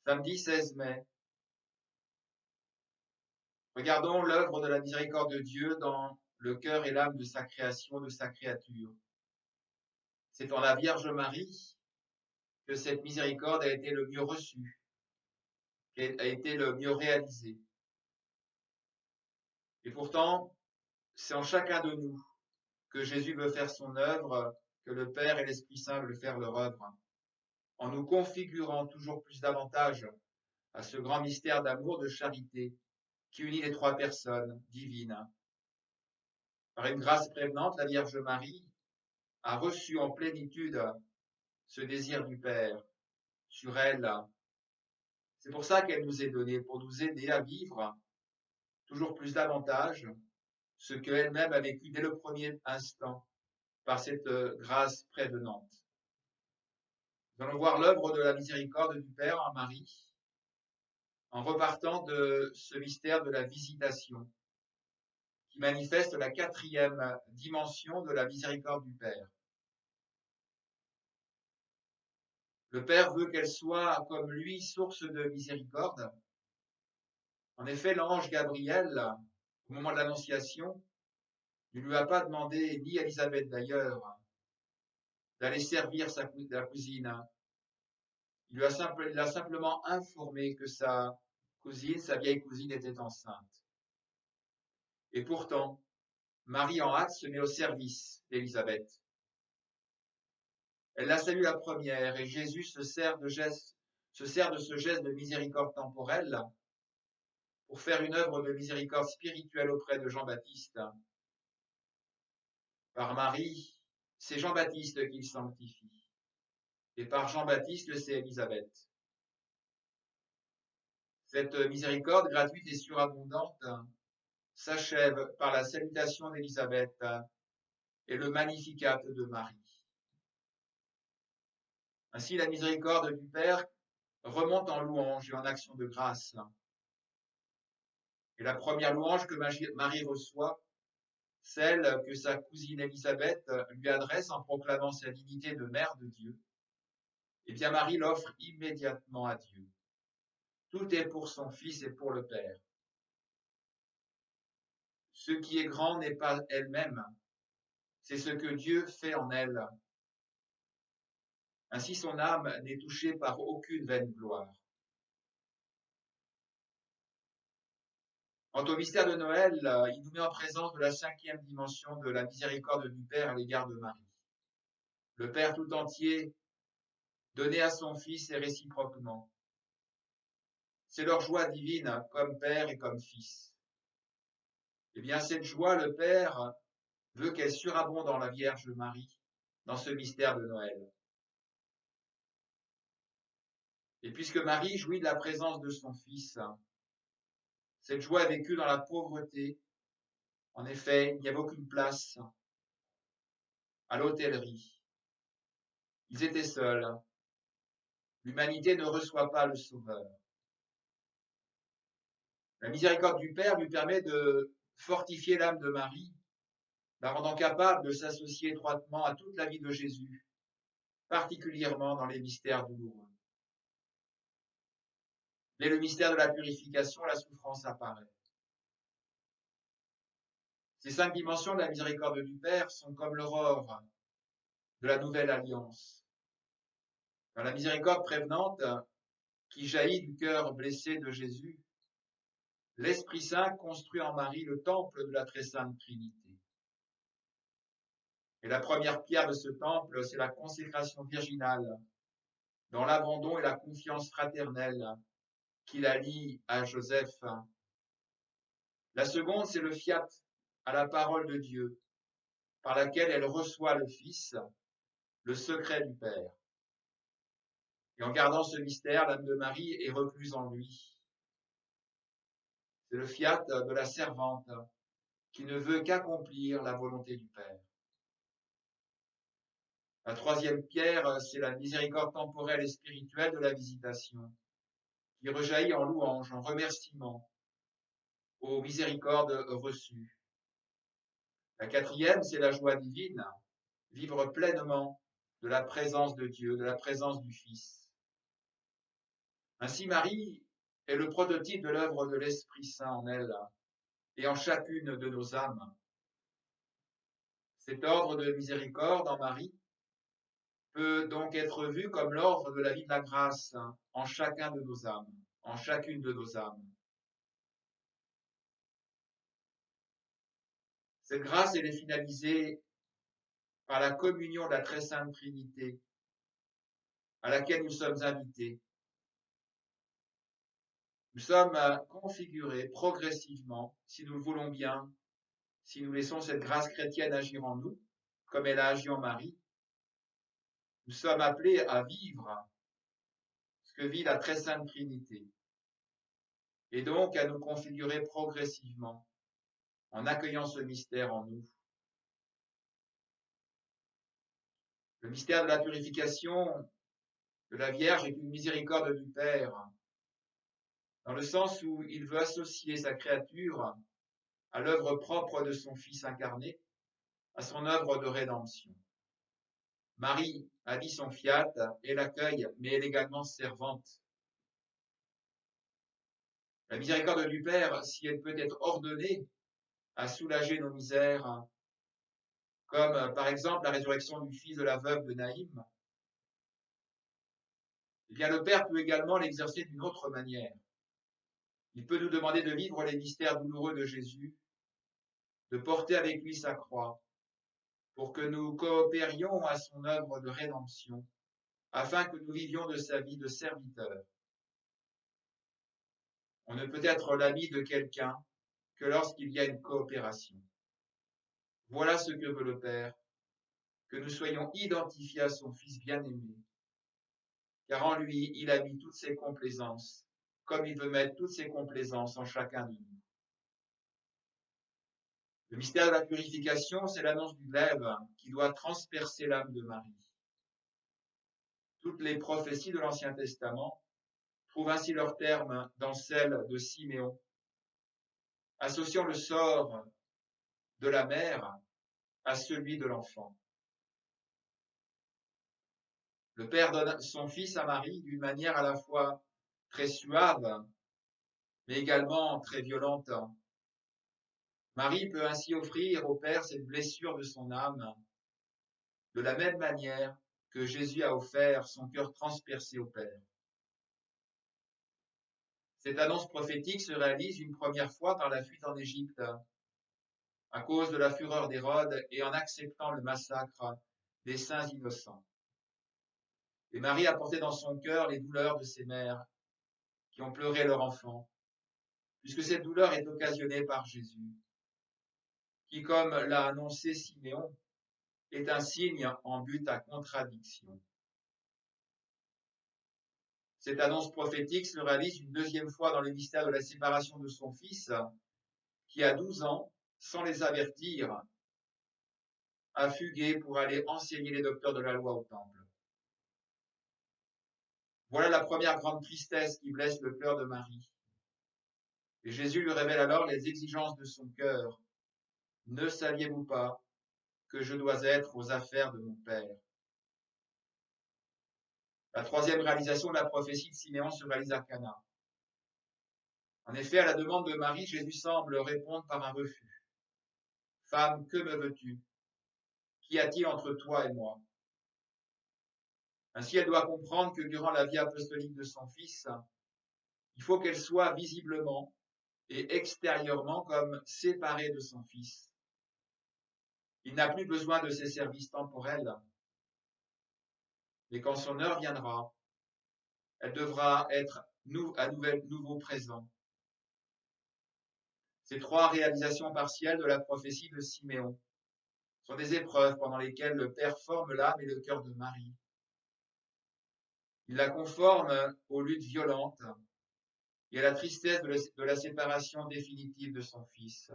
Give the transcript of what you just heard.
Samedi 16 mai, regardons l'œuvre de la miséricorde de Dieu dans le cœur et l'âme de sa création, de sa créature. C'est en la Vierge Marie que cette miséricorde a été le mieux reçue, a été le mieux réalisée. Et pourtant, c'est en chacun de nous que Jésus veut faire son œuvre, que le Père et l'Esprit Saint veulent faire leur œuvre, en nous configurant toujours plus davantage à ce grand mystère d'amour, de charité, qui unit les trois personnes divines. Par une grâce prévenante, la Vierge Marie a reçu en plénitude ce désir du Père sur elle. C'est pour ça qu'elle nous est donnée, pour nous aider à vivre toujours plus davantage ce qu'elle-même a vécu dès le premier instant par cette grâce prévenante. Nous allons voir l'œuvre de la miséricorde du Père en Marie en repartant de ce mystère de la visitation qui manifeste la quatrième dimension de la miséricorde du Père. Le Père veut qu'elle soit comme lui source de miséricorde. En effet, l'ange Gabriel, au moment de l'Annonciation, ne lui a pas demandé, ni à Élisabeth d'ailleurs, d'aller servir la cousine. Il l'a simplement informé que sa cousine, sa vieille cousine, était enceinte. Et pourtant, Marie en hâte se met au service d'Élisabeth. Elle la salue la première et Jésus se sert de ce geste de miséricorde temporelle pour faire une œuvre de miséricorde spirituelle auprès de Jean-Baptiste. Par Marie, c'est Jean-Baptiste qu'il sanctifie. Et par Jean-Baptiste, c'est Élisabeth. Cette miséricorde gratuite et surabondante s'achève par la salutation d'Élisabeth et le Magnificat de Marie. Ainsi, la miséricorde du Père remonte en louange et en action de grâce. Et la première louange que Marie reçoit, celle que sa cousine Élisabeth lui adresse en proclamant sa dignité de mère de Dieu, eh bien Marie l'offre immédiatement à Dieu. Tout est pour son Fils et pour le Père. Ce qui est grand n'est pas elle-même, c'est ce que Dieu fait en elle. Ainsi son âme n'est touchée par aucune vaine gloire. Quant au mystère de Noël, il nous met en présence de la cinquième dimension de la miséricorde du Père à l'égard de Marie. Le Père tout entier donné à son Fils et réciproquement. C'est leur joie divine comme Père et comme Fils. Eh bien, cette joie, le Père veut qu'elle surabonde dans la Vierge Marie, dans ce mystère de Noël. Et puisque Marie jouit de la présence de son Fils, cette joie est vécue dans la pauvreté. En effet, il n'y avait aucune place à l'hôtellerie. Ils étaient seuls. L'humanité ne reçoit pas le Sauveur. La miséricorde du Père lui permet de fortifier l'âme de Marie, la rendant capable de s'associer étroitement à toute la vie de Jésus, particulièrement dans les mystères douloureux. Dès le mystère de la purification, la souffrance apparaît. Ces 5 dimensions de la miséricorde du Père sont comme l'aurore de la nouvelle alliance. Dans la miséricorde prévenante qui jaillit du cœur blessé de Jésus, l'Esprit Saint construit en Marie le temple de la très sainte Trinité. Et la première pierre de ce temple, c'est la consécration virginale, dans l'abandon et la confiance fraternelle qui la lie à Joseph. La seconde, c'est le fiat à la parole de Dieu, par laquelle elle reçoit le Fils, le secret du Père. Et en gardant ce mystère, l'âme de Marie est recluse en lui. C'est le fiat de la servante qui ne veut qu'accomplir la volonté du Père. La troisième pierre, c'est la miséricorde temporelle et spirituelle de la visitation, qui rejaillit en louange, en remerciement aux miséricordes reçues. La quatrième, c'est la joie divine, vivre pleinement de la présence de Dieu, de la présence du Fils. Ainsi, Marie est le prototype de l'œuvre de l'Esprit Saint en elle et en chacune de nos âmes. Cet ordre de miséricorde en Marie peut donc être vu comme l'ordre de la vie de la grâce en chacun de nos âmes, en chacune de nos âmes. Cette grâce, elle est finalisée par la communion de la très sainte Trinité, à laquelle nous sommes invités. Nous sommes configurés progressivement, si nous le voulons bien, si nous laissons cette grâce chrétienne agir en nous, comme elle a agi en Marie. Nous sommes appelés à vivre ce que vit la très sainte Trinité, et donc à nous configurer progressivement en accueillant ce mystère en nous. Le mystère de la purification de la Vierge est une miséricorde du Père, dans le sens où il veut associer sa créature à l'œuvre propre de son Fils incarné, à son œuvre de rédemption. Marie a dit son fiat et l'accueille, mais elle est également servante. La miséricorde du Père, si elle peut être ordonnée à soulager nos misères, comme par exemple la résurrection du fils de la veuve de Naïm, eh bien le Père peut également l'exercer d'une autre manière. Il peut nous demander de vivre les mystères douloureux de Jésus, de porter avec lui sa croix, pour que nous coopérions à son œuvre de rédemption, afin que nous vivions de sa vie de serviteur. On ne peut être l'ami de quelqu'un que lorsqu'il y a une coopération. Voilà ce que veut le Père, que nous soyons identifiés à son Fils bien-aimé, car en lui, il a mis toutes ses complaisances, comme il veut mettre toutes ses complaisances en chacun de nous. Le mystère de la purification, c'est l'annonce du glaive qui doit transpercer l'âme de Marie. Toutes les prophéties de l'Ancien Testament trouvent ainsi leur terme dans celle de Siméon, associant le sort de la mère à celui de l'enfant. Le Père donne son Fils à Marie d'une manière à la fois très suave, mais également très violente. Marie peut ainsi offrir au Père cette blessure de son âme, de la même manière que Jésus a offert son cœur transpercé au Père. Cette annonce prophétique se réalise une première fois par la fuite en Égypte, à cause de la fureur d'Hérode et en acceptant le massacre des saints innocents. Et Marie a porté dans son cœur les douleurs de ses mères qui ont pleuré leur enfant, puisque cette douleur est occasionnée par Jésus, qui, comme l'a annoncé Siméon, est un signe en but à contradiction. Cette annonce prophétique se réalise une deuxième fois dans le mystère de la séparation de son Fils, qui à 12 ans, sans les avertir, a fugué pour aller enseigner les docteurs de la loi au temple. Voilà la première grande tristesse qui blesse le cœur de Marie. Et Jésus lui révèle alors les exigences de son cœur. Ne saviez-vous pas que je dois être aux affaires de mon Père? La troisième réalisation de la prophétie de Siméon se réalise à Cana. En effet, à la demande de Marie, Jésus semble répondre par un refus. Femme, que me veux-tu? Qu'y a-t-il entre toi et moi? Ainsi, elle doit comprendre que durant la vie apostolique de son Fils, il faut qu'elle soit visiblement et extérieurement comme séparée de son Fils. Il n'a plus besoin de ses services temporels, mais quand son heure viendra, elle devra être à nouveau présent. Ces trois réalisations partielles de la prophétie de Siméon sont des épreuves pendant lesquelles le Père forme l'âme et le cœur de Marie. Il la conforme aux luttes violentes et à la tristesse de la séparation définitive de son Fils.